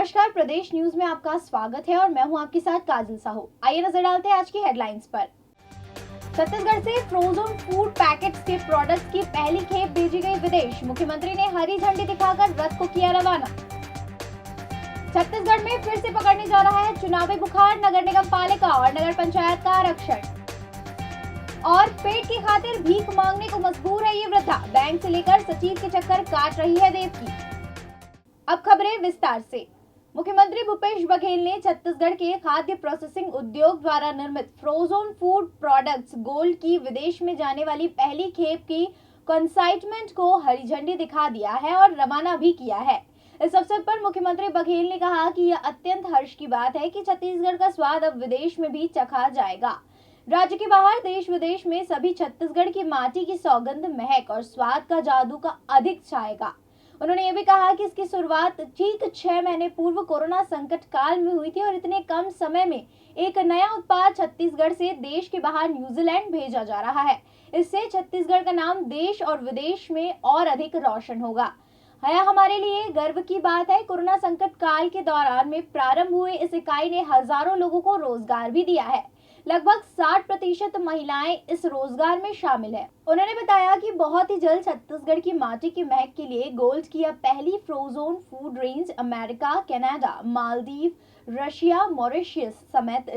नमस्कार, प्रदेश न्यूज में आपका स्वागत है और मैं हूं आपके साथ काजल साहू। आइए नजर डालते हैं आज की हेडलाइंस पर। छत्तीसगढ़ से फ्रोजन फूड पैकेट्स के प्रोडक्ट्स की पहली खेप भेजी गई विदेश। मुख्यमंत्री ने हरी झंडी दिखाकर रथ को किया रवाना। छत्तीसगढ़ में फिर से पकड़ने जा रहा है चुनावी बुखार। नगर निगम पालिका और नगर पंचायत का आरक्षण। और पेट की खातिर भीख मांगने को मजबूर है ये वृद्धा। बैंक से लेकर सचिव के चक्कर काट रही है देवकी। अब खबरें विस्तार से। मुख्यमंत्री भूपेश बघेल ने छत्तीसगढ़ के खाद्य प्रोसेसिंग उद्योग द्वारा निर्मित फ्रोजन फूड प्रोडक्ट्स गोल्ड की विदेश में जाने वाली पहली खेप की कंसाइनमेंट को हरी झंडी दिखा दिया है और रवाना भी किया है। इस अवसर पर मुख्यमंत्री बघेल ने कहा कि यह अत्यंत हर्ष की बात है कि छत्तीसगढ़ का स्वाद अब विदेश में भी चखा जाएगा। राज्य के बाहर देश विदेश में सभी छत्तीसगढ़ की माटी की सौगंध, महक और स्वाद का जादू का अधिक छाएगा। उन्होंने ये भी कहा कि इसकी शुरुआत ठीक 6 महीने पूर्व कोरोना संकट काल में हुई थी और इतने कम समय में एक नया उत्पाद छत्तीसगढ़ से देश के बाहर न्यूजीलैंड भेजा जा रहा है। इससे छत्तीसगढ़ का नाम देश और विदेश में और अधिक रोशन होगा। यह हमारे लिए गर्व की बात है। कोरोना संकट काल के दौरान में प्रारंभ हुए इस इकाई ने हजारों लोगों को रोजगार भी दिया है। लगभग 60% महिलाएं इस रोजगार में शामिल है। उन्होंने बताया कि बहुत ही जल्द छत्तीसगढ़ की माटी की महक के लिए गोल्ड की अब पहली frozen food range America, Canada, Maldives, Russia, Mauritius समेत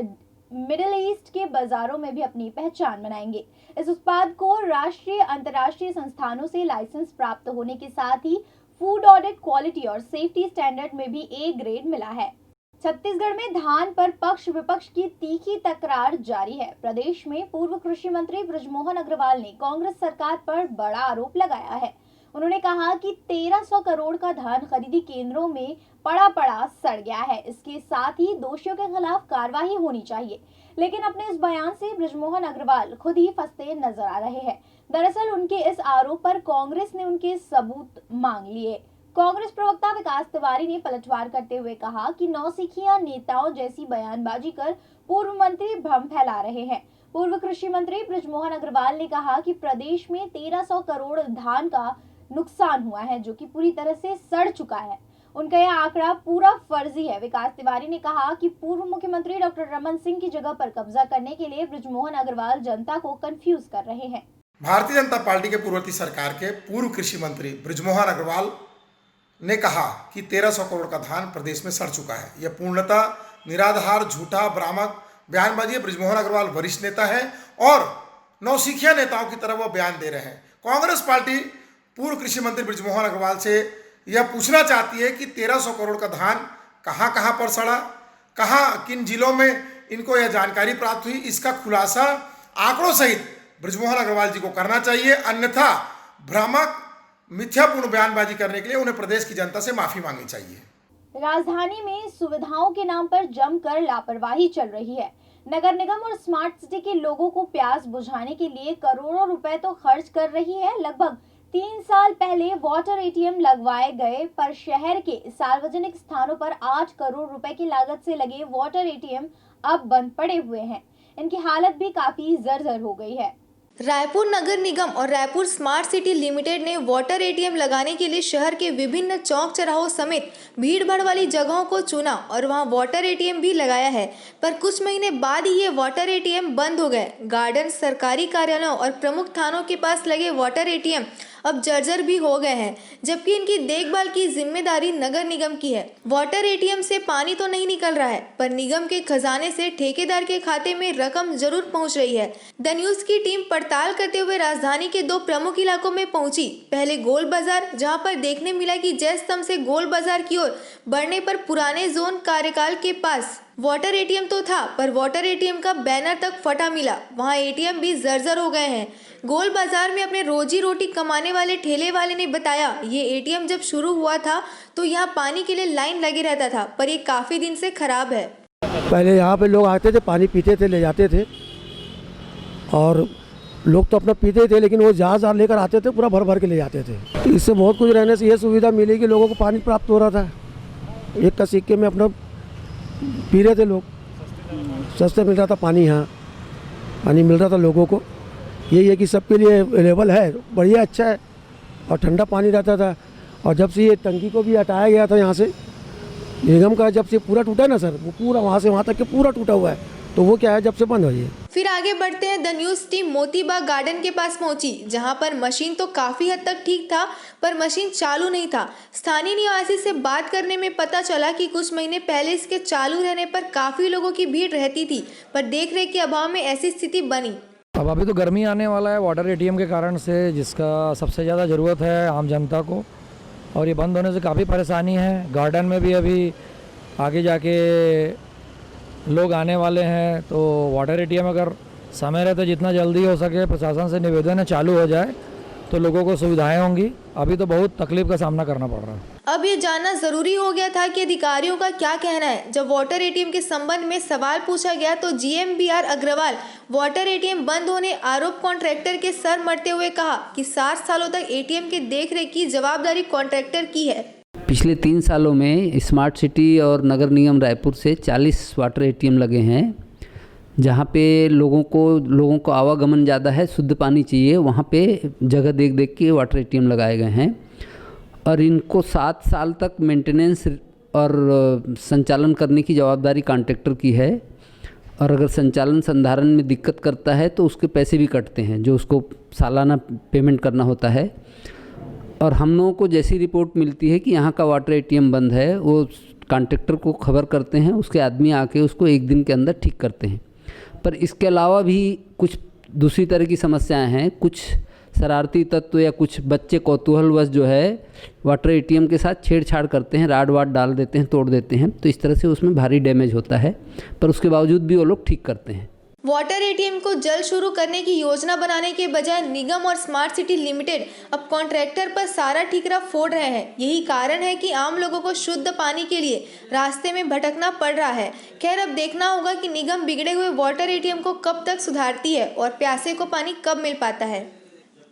मिडिल ईस्ट के बाजारों में भी अपनी पहचान बनाएंगे। इस उत्पाद को राष्ट्रीय अंतर्राष्ट्रीय संस्थानों से लाइसेंस प्राप्त होने के साथ ही फूड ऑडिट, क्वालिटी और सेफ्टी स्टैंडर्ड में भी ए ग्रेड मिला है। छत्तीसगढ़ में धान पर पक्ष विपक्ष की तीखी तकरार जारी है। प्रदेश में पूर्व कृषि मंत्री बृजमोहन अग्रवाल ने कांग्रेस सरकार पर बड़ा आरोप लगाया है। उन्होंने कहा कि 1300 करोड़ का धान खरीदी केंद्रों में पड़ा सड़ गया है। इसके साथ ही दोषियों के खिलाफ कार्रवाई होनी चाहिए। लेकिन अपने इस बयान से बृजमोहन अग्रवाल खुद ही फंसते नजर आ रहे हैं। दरअसल उनके इस आरोप पर कांग्रेस ने उनके सबूत मांग लिए। कांग्रेस प्रवक्ता विकास तिवारी ने पलटवार करते हुए कहा कि नौसिखिया नेताओं जैसी बयानबाजी कर पूर्व मंत्री भ्रम फैला रहे हैं। पूर्व कृषि मंत्री बृजमोहन अग्रवाल ने कहा कि प्रदेश में 1300 करोड़ धान का नुकसान हुआ है, जो कि पूरी तरह से सड़ चुका है। उनका यह आंकड़ा पूरा फर्जी है। विकास तिवारी ने कहा कि पूर्व मुख्यमंत्री डॉक्टर रमन सिंह की जगह पर कब्जा करने के लिए बृजमोहन अग्रवाल जनता को कंफ्यूज कर रहे हैं। भारतीय जनता पार्टी के पूर्ववर्ती सरकार के पूर्व कृषि मंत्री बृजमोहन अग्रवाल ने कहा कि 1300 करोड़ का धान प्रदेश में सड़ चुका है। यह पूर्णतः निराधार, झूठा, भ्रामक बयानबाजी है। बृजमोहन अग्रवाल वरिष्ठ नेता है और नौसिखिया नेताओं की तरह वो बयान दे रहे हैं। कांग्रेस पार्टी पूर्व कृषि मंत्री बृजमोहन अग्रवाल से यह पूछना चाहती है कि 1300 करोड़ का धान कहाँ कहाँ पर सड़ा, कहाँ किन जिलों में इनको यह जानकारी प्राप्त हुई, इसका खुलासा आंकड़ों सहित बृजमोहन अग्रवाल जी को करना चाहिए। अन्यथा भ्रामक, मिथ्यापूर्ण बयानबाजी करने के लिए उन्हें प्रदेश की जनता से माफी मांगनी चाहिए। राजधानी में सुविधाओं के नाम पर जमकर लापरवाही चल रही है। नगर निगम और स्मार्ट सिटी के लोगों को प्यास बुझाने के लिए करोड़ों रुपए तो खर्च कर रही है। लगभग 3 साल पहले वाटर एटीएम लगवाए गए, पर शहर के सार्वजनिक स्थानों पर 8 करोड़ रुपए की लागत से लगे वाटर एटीएम अब बंद पड़े हुए हैं। इनकी हालत भी काफी जर्जर हो गई है। रायपुर नगर निगम और रायपुर स्मार्ट सिटी लिमिटेड ने वाटर एटीएम लगाने के लिए शहर के विभिन्न चौक चौराहों समेत भीड़भाड़ वाली जगहों को चुना और वहां वाटर एटीएम भी लगाया है, पर कुछ महीने बाद ही ये वाटर एटीएम बंद हो गए। गार्डन, सरकारी कार्यालयों और प्रमुख थानों के पास लगे वाटर एटीएम अब जर्जर भी हो गए हैं, जबकि इनकी देखभाल की जिम्मेदारी नगर निगम की है। वाटर एटीएम से पानी तो नहीं निकल रहा है, पर निगम के खजाने से ठेकेदार के खाते में रकम जरूर पहुंच रही है। द न्यूज की टीम पड़ताल करते हुए राजधानी के 2 प्रमुख इलाकों में पहुंची। पहले गोल बाजार, जहां पर देखने मिला कि जय स्तंभ से गोल बाजार की ओर बढ़ने पर पुराने जोन कार्यकाल के पास वाटर एटीएम तो था, पर वाटर एटीएम का बैनर तक फटा मिला। वहां एटीएम भी जर्जर हो गए हैं। गोल बाजार में अपने रोजी रोटी कमाने वाले ठेले वाले ने बताया, ये एटीएम जब शुरू हुआ था तो यहाँ पानी के लिए लाइन लगे रहता था, पर ये काफ़ी दिन से खराब है। पहले यहाँ पे लोग आते थे, पानी पीते थे, ले जाते थे और लोग तो अपना पीते थे, लेकिन वो जहाज लेकर आते थे, पूरा भर भर के ले जाते थे। इससे बहुत कुछ रहने से ये सुविधा मिली कि लोगों को पानी प्राप्त हो रहा था। एक का सिक्के में अपना पी रहे थे लोग, सस्ते मिल रहा था पानी, यहाँ पानी मिल रहा था लोगों को। यही है कि सबके लिए अवेलेबल है, बढ़िया, अच्छा है और ठंडा पानी रहता था। और जब से ये टंकी को भी हटाया गया था यहाँ से, निगम का जब से पूरा टूटा है ना सर, वो पूरा वहाँ से वहाँ तक के पूरा टूटा हुआ है, तो वो क्या है जब से बंद हुई है। फिर आगे बढ़ते हैं। The news team Motibagh garden के पास पहुंची, जहां पर मशीन तो काफ़ी हद तक ठीक था, पर मशीन चालू नहीं था। स्थानीय निवासी से बात करने में पता चला कि कुछ महीने पहले इसके चालू रहने पर काफ़ी लोगों की भीड़ रहती थी, पर देख रेख के अभाव में ऐसी स्थिति बनी। अब अभी तो गर्मी आने वाला है वाटर एटीएम के कारण से, जिसका सबसे ज़्यादा ज़रूरत है आम जनता को, और ये बंद होने से काफ़ी परेशानी है। गार्डन में भी अभी आगे जाके लोग आने वाले हैं, तो वाटर एटीएम अगर समय रहते जितना जल्दी हो सके प्रशासन से निवेदन है चालू हो जाए तो लोगों को सुविधाएं होंगी। अभी तो बहुत तकलीफ का सामना करना पड़ रहा है। अब ये जानना जरूरी हो गया था कि अधिकारियों का क्या कहना है। जब वाटर एटीएम के संबंध में सवाल पूछा गया तो GM-BR अग्रवाल वाटर एटीएम बंद होने आरोप कॉन्ट्रैक्टर के सर मरते हुए कहा कि 60 सालों तक एटीएम के देखरेख की जवाबदारी कॉन्ट्रैक्टर की है। पिछले 3 सालों में स्मार्ट सिटी और नगर निगम रायपुर से 40 वाटर एटीएम लगे हैं, जहाँ पे लोगों को आवागमन ज़्यादा है, शुद्ध पानी चाहिए, वहाँ पे जगह देख देख के वाटर एटीएम लगाए गए हैं। और इनको 7 साल तक मेंटेनेंस और संचालन करने की जवाबदारी कॉन्ट्रैक्टर की है, और अगर संचालन संधारण में दिक्कत करता है तो उसके पैसे भी कटते हैं, जो उसको सालाना पेमेंट करना होता है। और हम लोगों को जैसी रिपोर्ट मिलती है कि यहाँ का वाटर एटीएम बंद है, वो कॉन्ट्रैक्टर को खबर करते हैं, उसके आदमी आके उसको 1 दिन के अंदर ठीक करते हैं। पर इसके अलावा भी कुछ दूसरी तरह की समस्याएं हैं। कुछ शरारती तत्व या कुछ बच्चे कौतूहलवश जो है वाटर एटीएम के साथ छेड़छाड़ करते हैं, राड वाड डाल देते हैं, तोड़ देते हैं, तो इस तरह से उसमें भारी डैमेज होता है, पर उसके बावजूद भी वो लोग ठीक करते हैं। वाटर एटीएम को जल्द शुरू करने की योजना बनाने के बजाय निगम और स्मार्ट सिटी लिमिटेड अब कॉन्ट्रैक्टर पर सारा ठीकरा फोड़ रहे हैं। यही कारण है कि आम लोगों को शुद्ध पानी के लिए रास्ते में भटकना पड़ रहा है। खैर, अब देखना होगा कि निगम बिगड़े हुए वाटर एटीएम को कब तक सुधारती है और प्यासे को पानी कब मिल पाता है।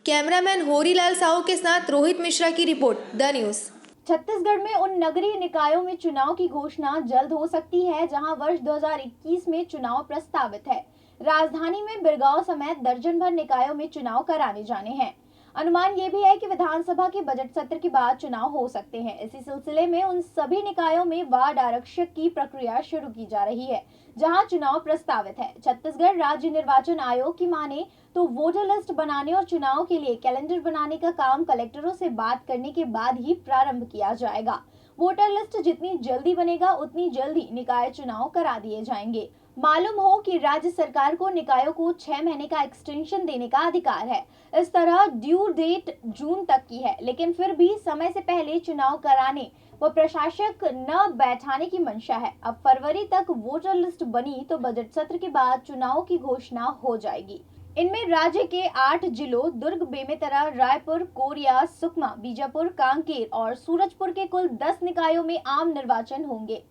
कैमरामैन होरीलाल साहू के साथ रोहित मिश्रा की रिपोर्ट, द न्यूज़। छत्तीसगढ़ में उन नगरीय निकायों में चुनाव की घोषणा जल्द हो सकती है जहां वर्ष 2021 में चुनाव प्रस्तावित है। राजधानी में बिरगांव समेत दर्जन भर निकायों में चुनाव कराने जाने हैं। अनुमान ये भी है कि विधानसभा के बजट सत्र के बाद चुनाव हो सकते हैं। इसी सिलसिले में उन सभी निकायों में वार्ड आरक्षक की प्रक्रिया शुरू की जा रही है जहां चुनाव प्रस्तावित है। छत्तीसगढ़ राज्य निर्वाचन आयोग की माने तो वोटर लिस्ट बनाने और चुनाव के लिए कैलेंडर बनाने का काम कलेक्टरों से बात करने के बाद ही प्रारंभ किया जाएगा। वोटर लिस्ट जितनी जल्दी बनेगा उतनी जल्दी निकाय चुनाव करा दिए जाएंगे। मालूम हो कि राज्य सरकार को निकायों को 6 महीने का एक्सटेंशन देने का अधिकार है। इस तरह ड्यू डेट जून तक की है, लेकिन फिर भी समय से पहले चुनाव कराने व प्रशासक न बैठाने की मंशा है। अब फरवरी तक वोटर लिस्ट बनी तो बजट सत्र के बाद चुनाव की घोषणा हो जाएगी। इनमें राज्य के 8 जिलों दुर्ग, बेमेतरा, रायपुर, कोरिया, सुकमा, बीजापुर, कांकेर और सूरजपुर के कुल 10 निकायों में आम निर्वाचन होंगे।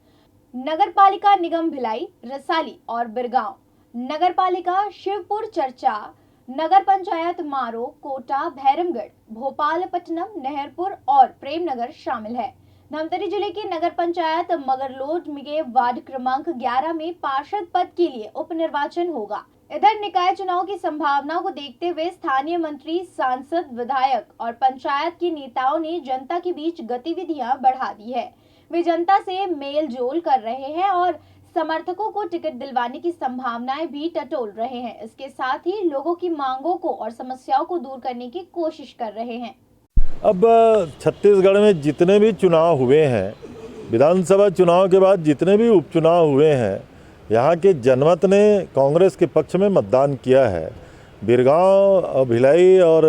नगर पालिका निगम भिलाई, रसाली और बिरगांव, नगर पालिका शिवपुर, चर्चा, नगर पंचायत मारो, कोटा, भैरमगढ़, भोपालपट्टनम, नहरपुर और प्रेमनगर शामिल है। धमतरी जिले के नगर पंचायत मगरलोड के वार्ड क्रमांक 11 में पार्षद पद के लिए उपनिर्वाचन होगा। इधर निकाय चुनाव की संभावना को देखते हुए स्थानीय मंत्री, सांसद, विधायक और पंचायत के नेताओं ने जनता के बीच गतिविधियां बढ़ा दी है। वे जनता से मेल जोल कर रहे हैं और समर्थकों को टिकट दिलवाने की संभावनाएं भी टटोल रहे हैं। इसके साथ ही लोगों की मांगों को और समस्याओं को दूर करने की कोशिश कर रहे हैं। अब छत्तीसगढ़ में जितने भी चुनाव हुए हैं, विधानसभा चुनाव के बाद जितने भी उपचुनाव हुए हैं, यहाँ के जनमत ने कांग्रेस के पक्ष में मतदान किया है। बिरगांव, भिलाई और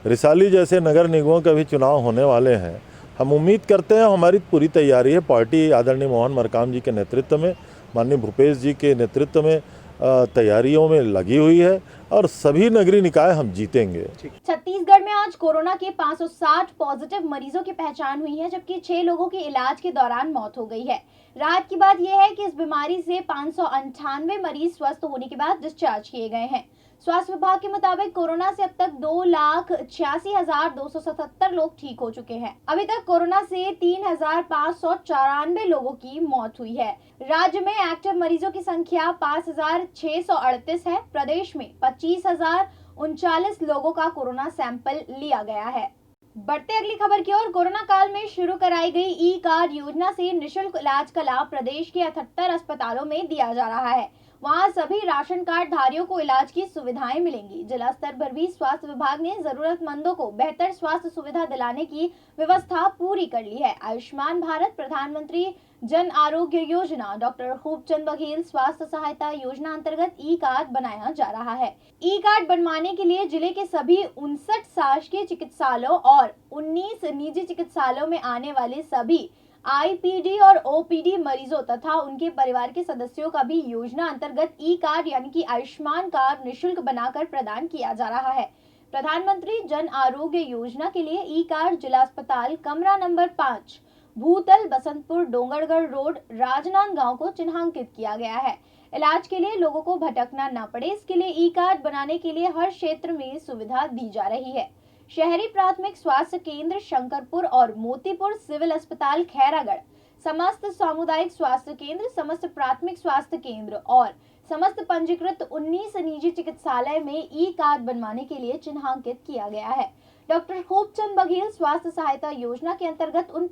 रिसाली जैसे नगर निगमों का भी चुनाव होने वाले हैं। हम उम्मीद करते हैं, हमारी पूरी तैयारी है। पार्टी आदरणीय मोहन मरकाम जी के नेतृत्व में, माननीय भूपेश जी के नेतृत्व में तैयारियों में लगी हुई है और सभी नगरीय निकाय हम जीतेंगे। छत्तीसगढ़ में आज कोरोना के 560 पॉजिटिव मरीजों की पहचान हुई है, जबकि 6 लोगों की इलाज के दौरान मौत हो गई है। राहत की बात यह है कि इस बीमारी से 598 मरीज स्वस्थ होने के बाद डिस्चार्ज किए गए हैं। स्वास्थ्य विभाग के मुताबिक कोरोना से अब तक 2,86,277 लोग ठीक हो चुके हैं। अभी तक कोरोना से 3,594 लोगों की मौत हुई है। राज्य में एक्टिव मरीजों की संख्या 5,638 है। प्रदेश में 25,039 लोगों का कोरोना सैंपल लिया गया है। बढ़ते अगली खबर की ओर। कोरोना काल में शुरू कराई गई ई कार्ड योजना से निशुल्क इलाज का लाभ प्रदेश के 78 अस्पतालों में दिया जा रहा है। वहां सभी राशन कार्ड धारियों को इलाज की सुविधाएं मिलेंगी। जिला स्तर पर भी स्वास्थ्य विभाग ने जरूरतमंदों को बेहतर स्वास्थ्य सुविधा दिलाने की व्यवस्था पूरी कर ली है। आयुष्मान भारत, प्रधानमंत्री जन आरोग्य योजना, डॉक्टर खूबचंद बघेल स्वास्थ्य सहायता योजना अंतर्गत ई कार्ड बनाया जा रहा है। ई कार्ड बनवाने के लिए जिले के सभी 59 शासकीय चिकित्सालयों और 19 निजी चिकित्सालयों में आने वाले सभी आईपीडी और ओपीडी मरीजों तथा उनके परिवार के सदस्यों का भी योजना अंतर्गत ई कार्ड यानी कि आयुष्मान कार्ड निःशुल्क बनाकर प्रदान किया जा रहा है। प्रधानमंत्री जन आरोग्य योजना के लिए ई कार्ड जिला अस्पताल कमरा नंबर 5, भूतल, बसंतपुर, डोंगरगढ़ रोड, राजनांदगांव को चिन्हांकित किया गया है। इलाज के लिए लोगों को भटकना न पड़े, इसके लिए ई कार्ड बनाने के लिए हर क्षेत्र में सुविधा दी जा रही है। शहरी प्राथमिक स्वास्थ्य केंद्र शंकरपुर और मोतीपुर, सिविल अस्पताल खैरागढ़, समस्त सामुदायिक स्वास्थ्य केंद्र, समस्त प्राथमिक स्वास्थ्य केंद्र और समस्त पंजीकृत 19 निजी चिकित्सालय में ई कार्ड बनवाने के लिए चिन्हांकित किया गया है। डॉक्टर खूबचंद बघेल स्वास्थ्य सहायता योजना के अंतर्गत उन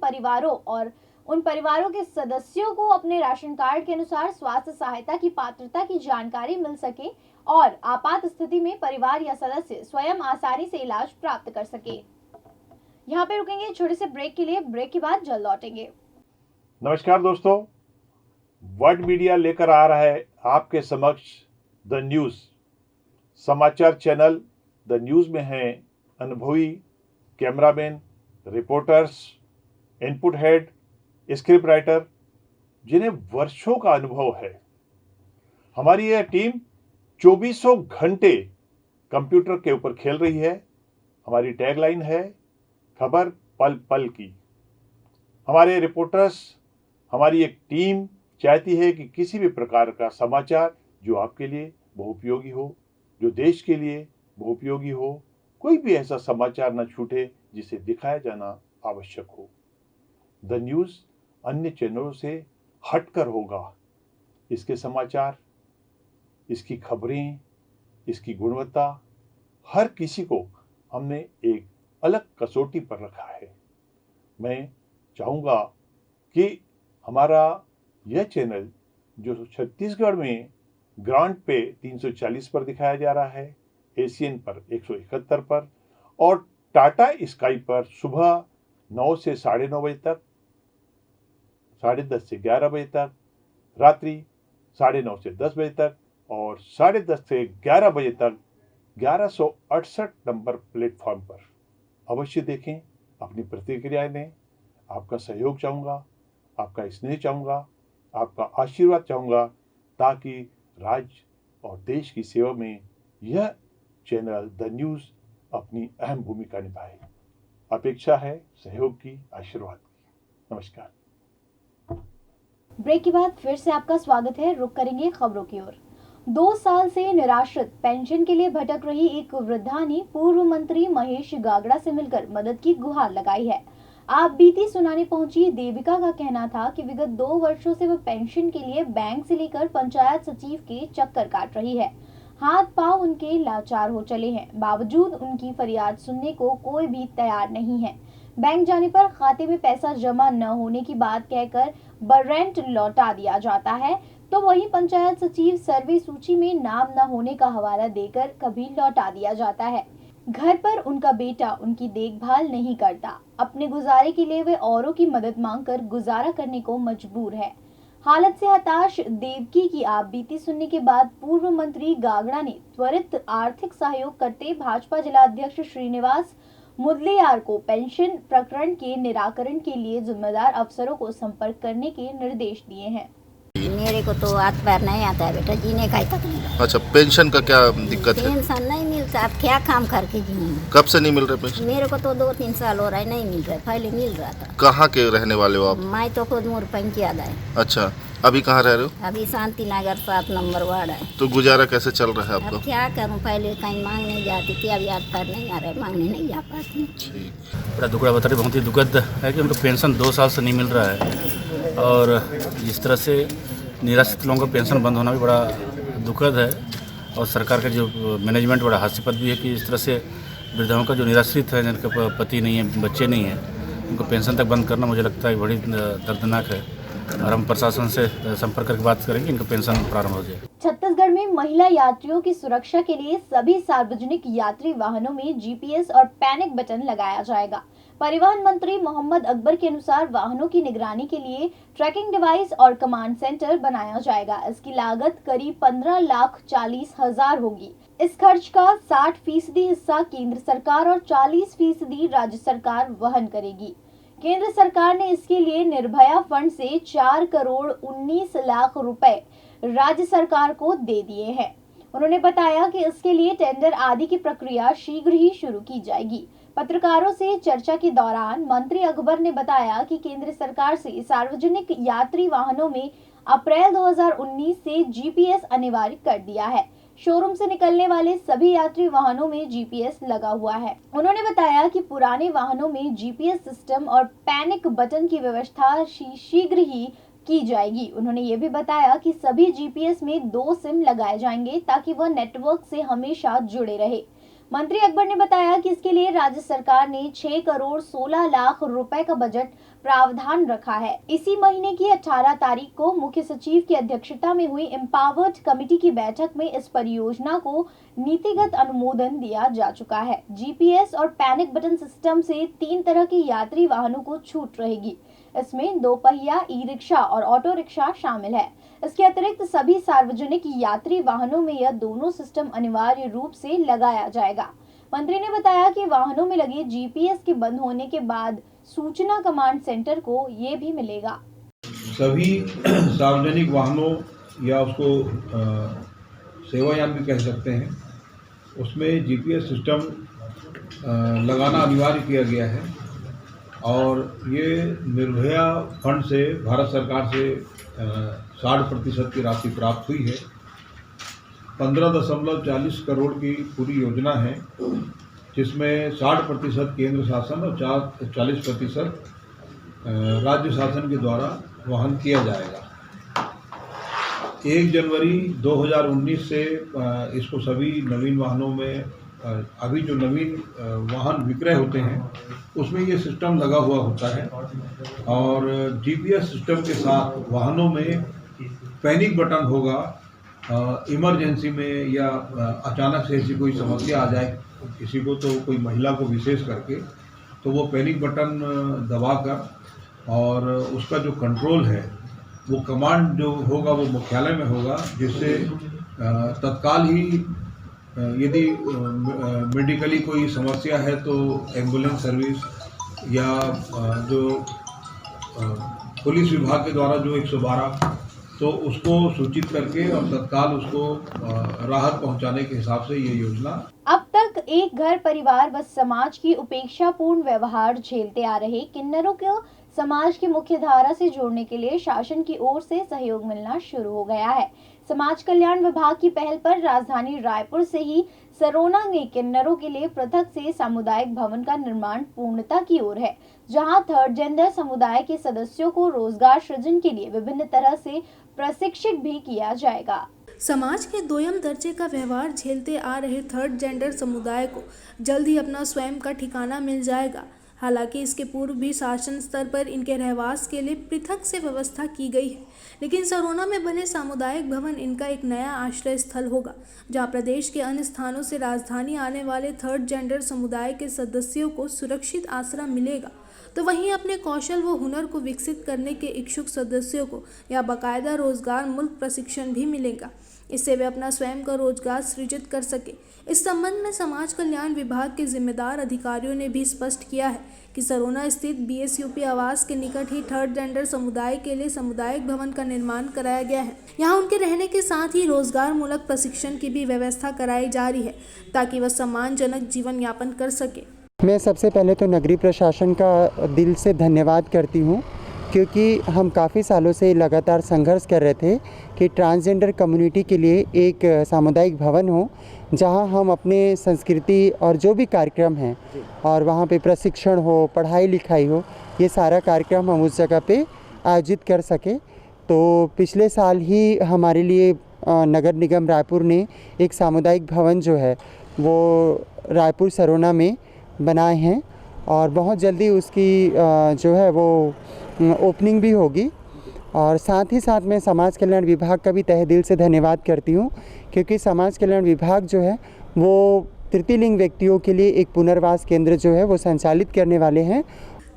परिवारों के सदस्यों को अपने राशन कार्ड के अनुसार स्वास्थ्य सहायता की पात्रता की जानकारी मिल सके और आपात स्थिति में परिवार या सदस्य स्वयं आसानी से इलाज प्राप्त कर सके। यहाँ पे रुकेंगे छोटे से ब्रेक के लिए। ब्रेक के बाद जल्द लौटेंगे। नमस्कार दोस्तों, वर्ल्ड मीडिया लेकर आ रहा है आपके समक्ष द न्यूज़ समाचार चैनल। द न्यूज़ में हैं अनुभवी cameraman, reporters, input head, script writer, जिन्हें वर्षों का अनुभव है। हमारी यह टीम 2400 घंटे कंप्यूटर के ऊपर खेल रही है। हमारी टैगलाइन है खबर पल पल की। हमारे रिपोर्टर्स, हमारी एक टीम चाहती है कि किसी भी प्रकार का समाचार जो आपके लिए बहुउपयोगी हो, जो देश के लिए बहुउपयोगी हो, कोई भी ऐसा समाचार न छूटे जिसे दिखाया जाना आवश्यक हो। द न्यूज़ अन्य चैनलों से हटकर होगा। इसके समाचार, इसकी खबरें, इसकी गुणवत्ता, हर किसी को हमने एक अलग कसौटी पर रखा है। मैं चाहूँगा कि हमारा यह चैनल जो छत्तीसगढ़ में ग्रांट पे 340 पर दिखाया जा रहा है, एशियन पर 171 पर और टाटा स्काई पर सुबह 9 से 9:30 बजे तक, 10:30 से 11 बजे तक, रात्रि 9:30 से 10 बजे तक और 10:30 से 11 बजे तक 1168 नंबर प्लेटफॉर्म पर अवश्य देखें। अपनी प्रतिक्रियाएं दें। आपका सहयोग चाहूँगा, आपका स्नेह चाहूँगा, आपका आशीर्वाद चाहूँगा, ताकि राज्य और देश की सेवा में यह चैनल द न्यूज़ अपनी अहम भूमिका निभाए। अपेक्षा है सहयोग की, आशीर्वाद की। नमस्कार। ब्रेक के बाद फिर से आपका स्वागत है। रुक करेंगे खबरों की ओर। 2 साल से निराश्रित पेंशन के लिए भटक रही एक वृद्धा ने पूर्व मंत्री महेश गागड़ा से मिलकर मदद की गुहार लगाई है। आप बीती सुनाने पहुंची देविका का कहना था कि विगत 2 वर्षों से वह पेंशन के लिए बैंक से लेकर पंचायत सचिव के चक्कर काट रही है। हाथ पांव उनके लाचार हो चले हैं, बावजूद उनकी फरियाद सुनने को कोई भी तैयार नहीं है। बैंक जाने पर खाते में पैसा जमा न होने की बात कहकर बरेंट लौटा दिया जाता है, तो वहीं पंचायत सचिव सर्वे सूची में नाम न होने का हवाला देकर कभी लौटा दिया जाता है। घर पर उनका बेटा उनकी देखभाल नहीं करता। अपने गुजारे के लिए वे औरों की मदद मांगकर गुजारा करने को मजबूर है। हालत से हताश देवकी की आप बीती सुनने के बाद पूर्व मंत्री गागड़ा ने त्वरित आर्थिक सहयोग करते भाजपा जिला अध्यक्ष श्रीनिवास मुदलियार को पेंशन प्रकरण के निराकरण के लिए जिम्मेदार अफसरों को संपर्क करने के निर्देश दिए हैं। मेरे को तो हाथ पैर नहीं आता है बेटा, जीने का ही तकलीफ। अच्छा, पेंशन का क्या दिक्कत है? पेंशन नहीं मिलता, अब क्या काम करके जीऊंगी। कब से नहीं मिल रहा पेंशन? मेरे को तो 2-3 साल हो रहा है, नहीं मिल रहा है। पहले मिल रहा था। कहाँ के रहने वाले हो आप? मैं तो खुद मुरपंच याद है। अच्छा, अभी कहाँ रह रहे हो? अभी शांति नगर 7 नंबर वार्ड है। तो गुजारा कैसे चल रहा है आपका? अब क्या करूँ, पहले कहीं मांगने जाती थी, अब याद पैर नहीं आ रहा है, मांगने नहीं जा पाती। बड़ा दुखड़ा बता रही, बहुत ही दुखद है कि उनको पेंशन 2 साल से नहीं मिल रहा है और जिस तरह से निराश्रित लोगों का पेंशन बंद होना भी बड़ा दुखद है और सरकार का जो मैनेजमेंट बड़ा हास्यास्पद भी है कि इस तरह से वृद्धाओं का जो निराश्रित है, जिनके पति नहीं है, बच्चे नहीं हैं, उनको पेंशन तक बंद करना मुझे लगता है बड़ी दर्दनाक है। और हम प्रशासन से संपर्क करके बात करेंगे, इनका पेंशन प्रारंभ हो जाए। छत्तीसगढ़ में महिला यात्रियों की सुरक्षा के लिए सभी सार्वजनिक यात्री वाहनों में जीपीएस और पैनिक बटन लगाया जाएगा। परिवहन मंत्री मोहम्मद अकबर के अनुसार वाहनों की निगरानी के लिए ट्रैकिंग डिवाइस और कमांड सेंटर बनाया जाएगा। इसकी लागत करीब 15,40,000 होगी। इस खर्च का 60% हिस्सा केंद्र सरकार और 40% राज्य सरकार वहन करेगी। केंद्र सरकार ने इसके लिए निर्भया फंड से 4,19,00,000 रुपए राज्य सरकार को दे दिए हैं। उन्होंने बताया कि इसके लिए टेंडर आदि की प्रक्रिया शीघ्र ही शुरू की जाएगी। पत्रकारों से चर्चा के दौरान मंत्री अकबर ने बताया कि केंद्र सरकार से सार्वजनिक यात्री वाहनों में अप्रैल 2019 से जीपीएस अनिवार्य कर दिया है। शोरूम से निकलने वाले सभी यात्री वाहनों में जीपीएस लगा हुआ है। उन्होंने बताया कि पुराने वाहनों में जीपीएस सिस्टम और पैनिक बटन की व्यवस्था शीघ्र ही की जाएगी। उन्होंने ये भी बताया कि सभी जीपीएस में 2 सिम लगाए जाएंगे ताकि वह नेटवर्क से हमेशा जुड़े रहे। मंत्री अकबर ने बताया कि इसके लिए राज्य सरकार ने 6,16,00,000 रुपए का बजट प्रावधान रखा है। इसी महीने की 18 तारीख को मुख्य सचिव की अध्यक्षता में हुई एम्पावर्ड कमेटी की बैठक में इस परियोजना को नीतिगत अनुमोदन दिया जा चुका है। जीपीएस और पैनिक बटन सिस्टम से 3 तरह के यात्री वाहनों को छूट रहेगी। इसमें 2 पहिया, ई रिक्शा और ऑटो रिक्शा शामिल है। इसके अतिरिक्त सभी सार्वजनिक यात्री वाहनों में यह दोनों सिस्टम अनिवार्य रूप से लगाया जाएगा। मंत्री ने बताया कि वाहनों में लगे जीपीएस के बंद होने के बाद सूचना कमांड सेंटर को ये भी मिलेगा। सभी सार्वजनिक वाहनों या उसको सेवायान भी कह सकते हैं, उसमें जीपीएस सिस्टम लगाना अनिवार्य किया गया है और ये निर्भया फंड से भारत सरकार से 60% की राशि प्राप्त हुई है। 15.40 करोड़ की पूरी योजना है, जिसमें 60% केंद्र शासन और 40% राज्य शासन के द्वारा वहन किया जाएगा। 1 जनवरी 2019 से इसको सभी नवीन वाहनों में अभी जो नवीन वाहन विक्रय होते हैं उसमें ये सिस्टम लगा हुआ होता है और जीपीएस सिस्टम के साथ वाहनों में पैनिक बटन होगा। इमरजेंसी में या अचानक से ऐसी कोई समस्या आ जाए किसी को, तो कोई महिला को विशेष करके, तो वो पैनिक बटन दबाकर और उसका जो कंट्रोल है वो कमांड जो होगा वो मुख्यालय में होगा, जिससे तत्काल ही यदि मेडिकली कोई समस्या है तो एम्बुलेंस सर्विस या जो पुलिस विभाग के द्वारा जो 112 तो उसको सूचित करके और तत्काल उसको राहत पहुंचाने के हिसाब से ये योजना। अब तक एक घर परिवार व समाज की उपेक्षापूर्ण व्यवहार झेलते आ रहे किन्नरों को समाज की मुख्य धारा से जोड़ने के लिए शासन की ओर से सहयोग मिलना शुरू हो गया है। समाज कल्याण विभाग की पहल पर राजधानी रायपुर से ही सरोना में किन्नरों के लिए पृथक से सामुदायिक भवन का निर्माण पूर्णता की ओर है, जहां थर्ड जेंडर समुदाय के सदस्यों को रोजगार सृजन के लिए विभिन्न तरह से प्रशिक्षित भी किया जाएगा। समाज के दोयम दर्जे का व्यवहार झेलते आ रहे थर्ड जेंडर समुदाय को जल्द ही अपना स्वयं का ठिकाना मिल जाएगा। हालांकि इसके पूर्व भी शासन स्तर पर इनके रहवास के लिए पृथक से व्यवस्था की गई है, लेकिन सरोना में बने सामुदायिक भवन इनका एक नया आश्रय स्थल होगा, जहां प्रदेश के अन्य स्थानों से राजधानी आने वाले थर्ड जेंडर समुदाय के सदस्यों को सुरक्षित आसरा मिलेगा, तो वहीं अपने कौशल व हुनर को विकसित करने के इच्छुक सदस्यों को या बाकायदा रोजगार मूलक प्रशिक्षण भी मिलेगा। इससे वे अपना स्वयं का रोजगार सृजित कर सके। इस संबंध में समाज कल्याण विभाग के जिम्मेदार अधिकारियों ने भी स्पष्ट किया है कि सरोना स्थित बीएसयूपी आवास के निकट ही थर्ड जेंडर समुदाय के लिए सामुदायिक भवन का निर्माण कराया गया है। यहाँ उनके रहने के साथ ही रोजगार मूलक प्रशिक्षण की भी व्यवस्था कराई जा रही है, ताकि वह सम्मानजनक जीवन यापन कर सके। मैं सबसे पहले तो नगरीय प्रशासन का दिल से धन्यवाद करती हूँ, क्योंकि हम काफ़ी सालों से लगातार संघर्ष कर रहे थे कि ट्रांसजेंडर कम्युनिटी के लिए एक सामुदायिक भवन हो, जहां हम अपने संस्कृति और जो भी कार्यक्रम हैं और वहां पे प्रशिक्षण हो, पढ़ाई लिखाई हो, ये सारा कार्यक्रम हम उस जगह पे आयोजित कर सके। तो पिछले साल ही हमारे लिए नगर निगम रायपुर ने एक सामुदायिक भवन जो है वो रायपुर सरोना में बनाए हैं और बहुत जल्दी उसकी जो है वो ओपनिंग भी होगी। और साथ ही साथ मैं समाज कल्याण विभाग का भी तहे दिल से धन्यवाद करती हूँ, क्योंकि समाज कल्याण विभाग जो है वो तृतीय लिंग व्यक्तियों के लिए एक पुनर्वास केंद्र जो है वो संचालित करने वाले हैं।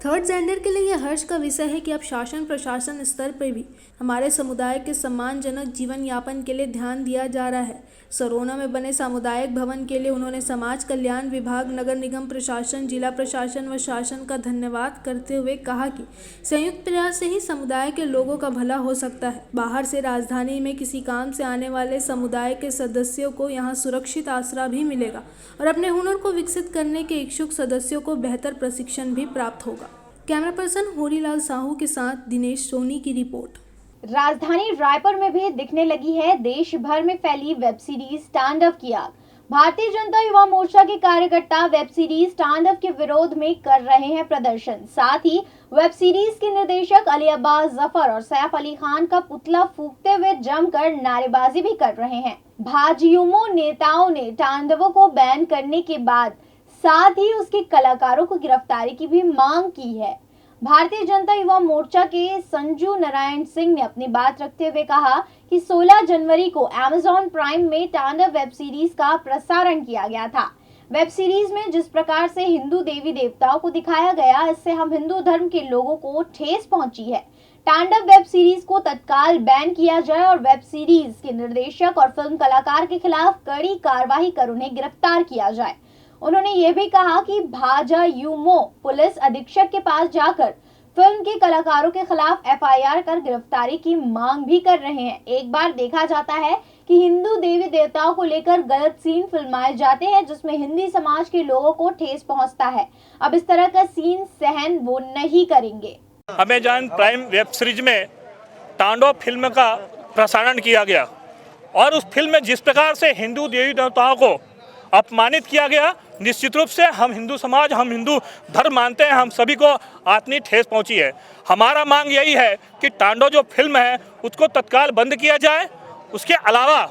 थर्ड जेंडर के लिए यह हर्ष का विषय है कि अब शासन प्रशासन स्तर पर भी हमारे समुदाय के सम्मानजनक जीवन यापन के लिए ध्यान दिया जा रहा है। सरोना में बने सामुदायिक भवन के लिए उन्होंने समाज कल्याण विभाग, नगर निगम प्रशासन, जिला प्रशासन व शासन का धन्यवाद करते हुए कहा कि संयुक्त प्रयास से ही समुदाय के लोगों का भला हो सकता है। बाहर से राजधानी में किसी काम से आने वाले समुदाय के सदस्यों को यहाँ सुरक्षित आसरा भी मिलेगा और अपने हुनर को विकसित करने के इच्छुक सदस्यों को बेहतर प्रशिक्षण भी प्राप्त होगा। कैमरा पर्सन होरीलाल साहू के साथ दिनेश सोनी की रिपोर्ट। राजधानी रायपुर में भी दिखने लगी है देश भर में फैली वेब सीरीज स्टैंड अप की आग। भारतीय जनता युवा मोर्चा के कार्यकर्ता वेब सीरीज स्टैंड अप के विरोध में कर रहे हैं प्रदर्शन। साथ ही वेब सीरीज के निर्देशक अली अब्बास जफर और सैफ अली खान का पुतला फूंकते हुए जमकर नारेबाजी भी कर रहे हैं। भाजयुमो नेताओं ने तांडवों को बैन करने के बाद साथ ही उसके कलाकारों को गिरफ्तारी की भी मांग की है। भारतीय जनता युवा मोर्चा के संजू नारायण सिंह ने अपनी बात रखते हुए कहा कि 16 जनवरी को Amazon प्राइम में तांडव वेब सीरीज का प्रसारण किया गया था। वेब सीरीज में जिस प्रकार से हिंदू देवी देवताओं को दिखाया गया, इससे हम हिंदू धर्म के लोगों को ठेस पहुंची है। तांडव वेब सीरीज को तत्काल बैन किया जाए और वेब सीरीज के निर्देशक और फिल्म कलाकार के खिलाफ कड़ी कार्रवाई कर उन्हें गिरफ्तार किया जाए। उन्होंने ये भी कहा कि भाजयुमो पुलिस अधीक्षक के पास जाकर फिल्म के कलाकारों के खिलाफ FIR कर गिरफ्तारी की मांग भी कर रहे हैं। एक बार देखा जाता है कि हिंदू देवी देवताओं को लेकर गलत सीन फिल्माए जाते हैं जिसमें हिंदी समाज के लोगों को ठेस पहुंचता है। अब इस तरह का सीन सहन वो नहीं करेंगे। अमेजॉन प्राइम वेब सीरीज में तांडव फिल्म का प्रसारण किया गया और उस फिल्म में जिस प्रकार से हिंदू देवी देवताओं को अपमानित किया गया, निश्चित रूप से हम हिंदू समाज, हम हिंदू धर्म मानते हैं, हम सभी को आत्मीय ठेस पहुंची है। हमारा मांग यही है कि तांडव जो फिल्म है उसको तत्काल बंद किया जाए। उसके अलावा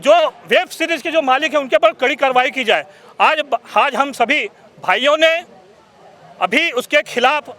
जो वेब सीरीज के जो मालिक हैं उनके ऊपर कड़ी कार्रवाई की जाए। आज हम सभी भाइयों ने अभी उसके खिलाफ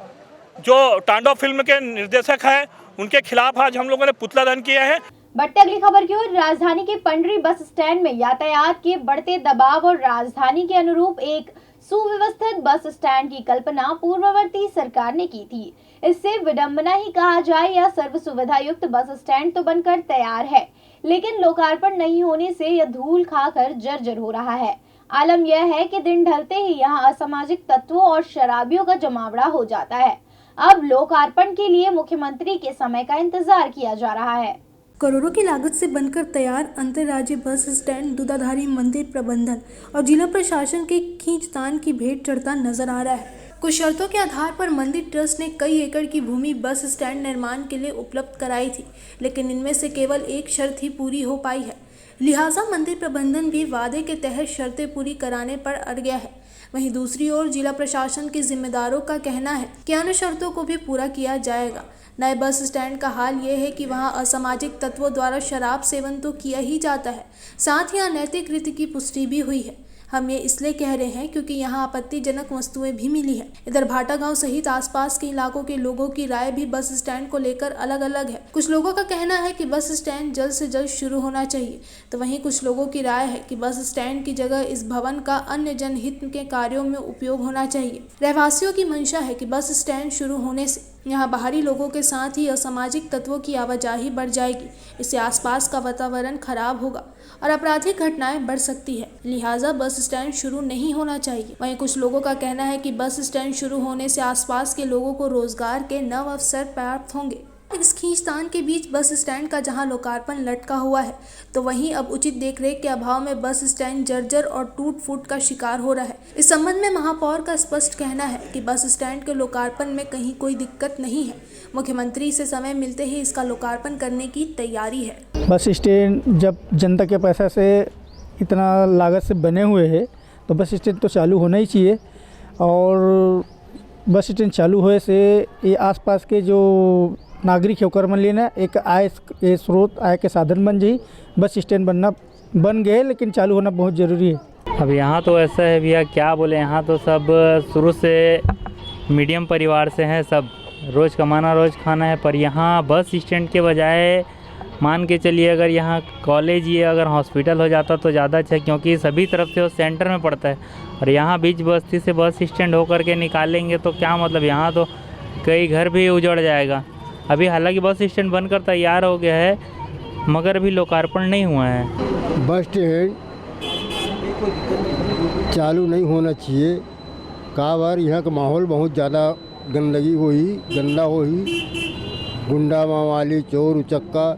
जो तांडव फिल्म के निर्देशक हैं उनके खिलाफ आज हम लोगों ने पुतला दहन किया है। बढ़ते अगली खबर की ओर। राजधानी के पंडरी बस स्टैंड में यातायात के बढ़ते दबाव और राजधानी के अनुरूप एक सुव्यवस्थित बस स्टैंड की कल्पना पूर्ववर्ती सरकार ने की थी। इससे विडंबना ही कहा जाए या सर्व सुविधा युक्त बस स्टैंड तो बनकर तैयार है, लेकिन लोकार्पण नहीं होने से यह धूल खाकर जर्जर हो रहा है। आलम यह है कि दिन ढलते ही यहाँ असामाजिक तत्वों और शराबियों का जमावड़ा हो जाता है। अब लोकार्पण के लिए मुख्यमंत्री के समय का इंतजार किया जा रहा है। करोड़ों की लागत से बनकर तैयार अंतर्राज्यीय बस स्टैंड दूधाधारी मंदिर प्रबंधन और जिला प्रशासन के खींचतान की भेंट चढ़ता नजर आ रहा है। कुछ शर्तों के आधार पर मंदिर ट्रस्ट ने कई एकड़ की भूमि बस स्टैंड निर्माण के लिए उपलब्ध कराई थी, लेकिन इनमें से केवल एक शर्त ही पूरी हो पाई है। लिहाजा मंदिर प्रबंधन भी वादे के तहत शर्तें पूरी कराने पर अड़ गया है। वहीं दूसरी ओर जिला प्रशासन के जिम्मेदारों का कहना है कि अन्य शर्तों को भी पूरा किया जाएगा। नए बस स्टैंड का हाल ये है कि वहां असामाजिक तत्वों द्वारा शराब सेवन तो किया ही जाता है, साथ ही अनैतिक रीति की पुष्टि भी हुई है। हम ये इसलिए कह रहे हैं क्योंकि यहाँ आपत्तिजनक वस्तुएं भी मिली है। इधर भाटा गांव सहित आसपास के इलाकों के लोगों की राय भी बस स्टैंड को लेकर अलग अलग है। कुछ लोगों का कहना है कि बस स्टैंड जल्द से जल्द शुरू होना चाहिए, तो वहीं कुछ लोगों की राय है कि बस स्टैंड की जगह इस भवन का अन्य जनहित के कार्यों में उपयोग होना चाहिए। रहवासियों की मंशा है कि बस स्टैंड शुरू होने से यहाँ बाहरी लोगों के साथ ही असामाजिक तत्वों की आवाजाही बढ़ जाएगी। इससे आसपास का वातावरण खराब होगा और आपराधिक घटनाएं बढ़ सकती है। लिहाजा बस स्टैंड शुरू नहीं होना चाहिए। वहीं कुछ लोगों का कहना है कि बस स्टैंड शुरू होने से आसपास के लोगों को रोजगार के नव अवसर प्राप्त होंगे। इस खींचतान के बीच बस स्टैंड का जहां लोकार्पण लटका हुआ है, तो वहीं अब उचित देखरेख के अभाव में बस स्टैंड जर्जर और टूट फूट का शिकार हो रहा है। इस संबंध में महापौर का स्पष्ट कहना है कि बस स्टैंड के लोकार्पण में कहीं कोई दिक्कत नहीं है। मुख्यमंत्री से समय मिलते ही इसका लोकार्पण करने की तैयारी है। बस स्टैंड जब जनता के पैसा से इतना लागत से बने हुए है तो बस स्टैंड तो चालू होना ही चाहिए। और बस स्टैंड चालू होने से ये आसपास के जो नागरिक है ओकर मन लेना एक आय के स्रोत, आय के साधन बन जाई। बस स्टैंड बन गए लेकिन चालू होना बहुत ज़रूरी है। अब यहाँ तो ऐसा है भैया, क्या बोले, यहाँ तो सब शुरू से मीडियम परिवार से हैं, सब रोज़ कमाना रोज़ खाना है। पर यहाँ बस स्टैंड के बजाय मान के चलिए अगर यहाँ कॉलेज या अगर हॉस्पिटल हो जाता तो ज़्यादा अच्छा, क्योंकि सभी तरफ से वो सेंटर में पड़ता है। और यहाँ बीच बस्ती से बस स्टैंड होकर के निकालेंगे तो क्या मतलब, यहाँ तो कई घर भी उजड़ जाएगा। अभी हालांकि बस स्टैंड बनकर तैयार हो गया है मगर अभी लोकार्पण नहीं हुआ है। बस स्टैंड चालू नहीं होना चाहिए। का बार यहाँ का माहौल बहुत ज़्यादा गंदगी गंदा हुई, गुंडा मावाली चोर उचक्का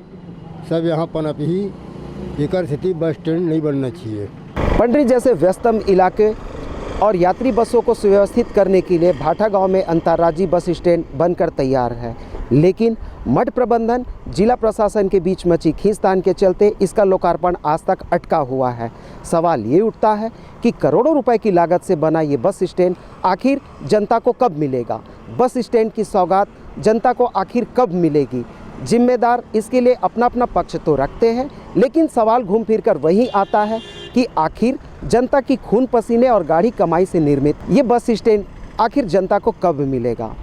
सब यहाँ पनप ही, एक स्थिति बस स्टैंड नहीं बनना चाहिए। पंडरी जैसे व्यस्तम इलाके और यात्री बसों को सुव्यवस्थित करने के लिए भाटा गांव में अंतर्राज्यीय बस स्टैंड बनकर तैयार है, लेकिन मठ प्रबंधन जिला प्रशासन के बीच मची खींचतान के चलते इसका लोकार्पण आज तक अटका हुआ है। सवाल ये उठता है कि करोड़ों रुपए की लागत से बना ये बस स्टैंड आखिर जनता को कब मिलेगा? बस स्टैंड की सौगात जनता को आखिर कब मिलेगी? जिम्मेदार इसके लिए अपना अपना पक्ष तो रखते हैं, लेकिन सवाल घूम फिर कर वही आता है कि आखिर जनता की खून पसीने और गाढ़ी कमाई से निर्मित ये बस स्टैंड आखिर जनता को कब मिलेगा?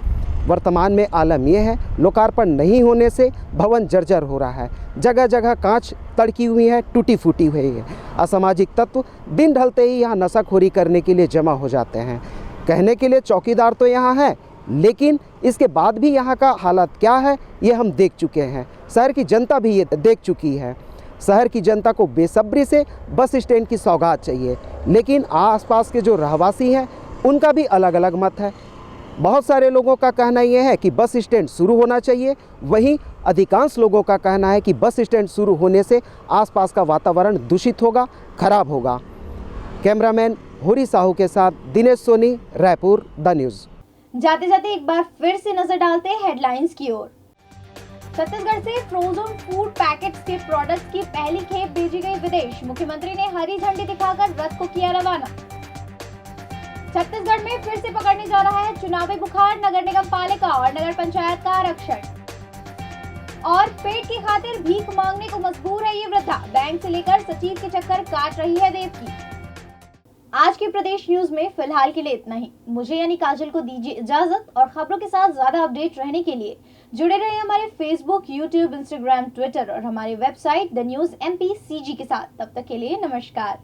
वर्तमान में आलम यह है, लोकार्पण नहीं होने से भवन जर्जर हो रहा है, जगह जगह कांच तड़की हुई है, टूटी फूटी हुई है। असामाजिक तत्व दिन ढलते ही यहाँ नशाखोरी करने के लिए जमा हो जाते हैं। कहने के लिए चौकीदार तो यहाँ है, लेकिन इसके बाद भी यहाँ का हालत क्या है ये हम देख चुके हैं। शहर की जनता भी ये देख चुकी है। शहर की जनता को बेसब्री से बस स्टैंड की सौगात चाहिए, लेकिन आसपास के जो रहवासी हैं उनका भी अलग अलग मत है। बहुत सारे लोगों का कहना यह है कि बस स्टैंड शुरू होना चाहिए, वहीं अधिकांश लोगों का कहना है कि बस स्टैंड शुरू होने से आसपास का वातावरण दूषित होगा, खराब होगा। कैमरामैन होरी साहू के साथ दिनेश सोनी, रायपुर, द न्यूज़। जाते जाते एक बार फिर से नजर डालते हैं हेडलाइंस की ओर। छत्तीसगढ़ से फ्रोजन फूड पैकेट्स के प्रोडक्ट्स की पहली खेप भेजी गई विदेश। मुख्यमंत्री ने हरी झंडी दिखाकर रथ को किया रवाना। छत्तीसगढ़ में फिर से पकड़ने जा रहा है चुनावी बुखार। नगर निगम पालिका और नगर पंचायत का आरक्षण। और पेट की खातिर भीख मांगने को मजबूर है ये वृद्धा। बैंक से लेकर सचिव के चक्कर काट रही है देवकी। आज के प्रदेश न्यूज में फिलहाल के लिए इतना ही। मुझे यानी काजल को दीजिए इजाजत, और खबरों के साथ ज्यादा अपडेट रहने के लिए जुड़े रहिए हमारे फेसबुक, यूट्यूब, इंस्टाग्राम, ट्विटर और हमारे वेबसाइट द न्यूज MPCG के साथ। तब तक के लिए नमस्कार।